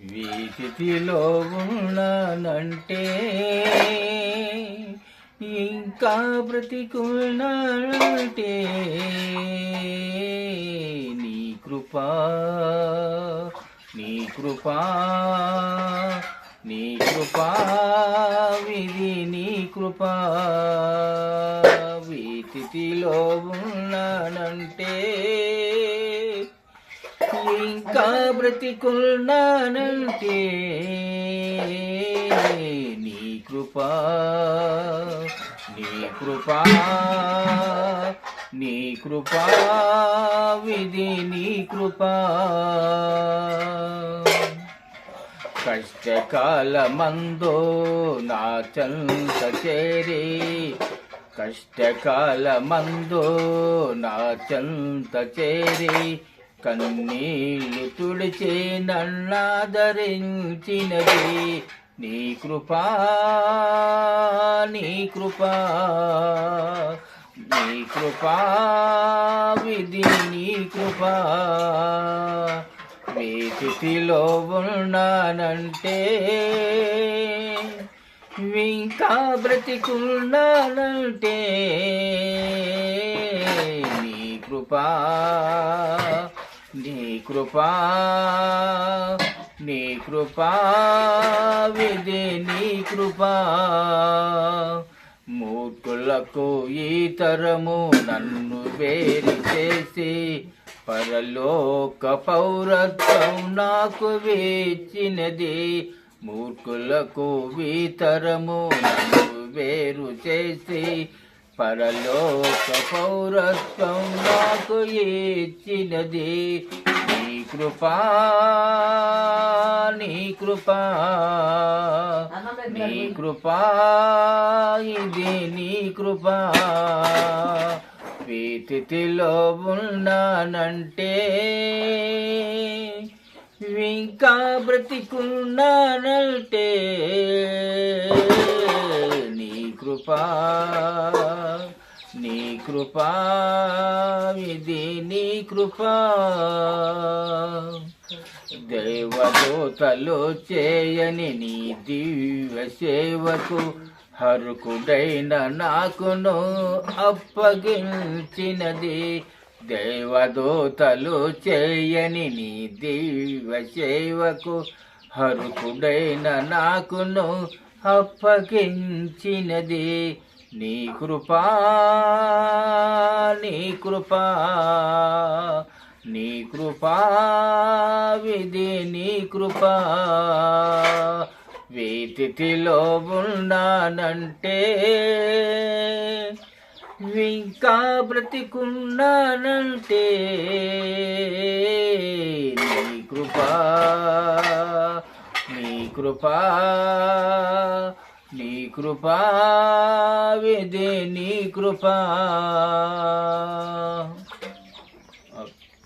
వీటిలో ఉన్నానంటే ఇంకా బ్రతికున్నానంటే నీ కృపా నీ కృపా నీ కృపా విధి నీ కృపా వీటిలో ఉన్నానంటే ఇంకా బ్రతికున్నానంటే నీ కృపా నీ కృపా నీ కృపా విధి నీ కృపా కష్టకాలమందో నా చెంత చేరి కష్టకాలమందో నా చెంత చేరి కన్నీళ్ళు తుడిచే నన్నాదరించినది నీ కృపా నీ కృపా నీ కృపా విధి నీ కృపా వీటిలో ఉన్నానంటే ఇంకా బ్రతికున్నానంటే నీ కృపా నీ కృపా నీ కృపా విధి నీ కృపా మూర్ఖులకు ఈ తరము నన్ను వేరు చేసి పరలోక పౌరత్వం నాకు వేచినది మూర్ఖులకు ఈ తరము నన్ను వేరు చేసి పరలోక పౌరత్వం నాకు ఇచ్చినది నీ కృపా నీ కృపా నీ కృపా ఇది నీ కృపా వీటిలో ఉన్నానంటే ఇంకా బ్రతికున్నానంటే నీ కృపా నీ కృపా ఇది నీ కృపా దేవదూతలు చేయని నీ దివ్య సేవకు హరుకుడైన నాకును అప్పగించినది దేవదూతలు చేయని నీ దివ్య సేవకు హరుకుడైన నాకును అప్పగించినది నీ కృపా నీ కృపా నీ కృపా విధి నీ కృపా వీటిలో ఉన్నానంటే ఇంకా బ్రతికున్నానంటే నీ కృపా నీ కృపా నీ కృపా విధి నీ కృపా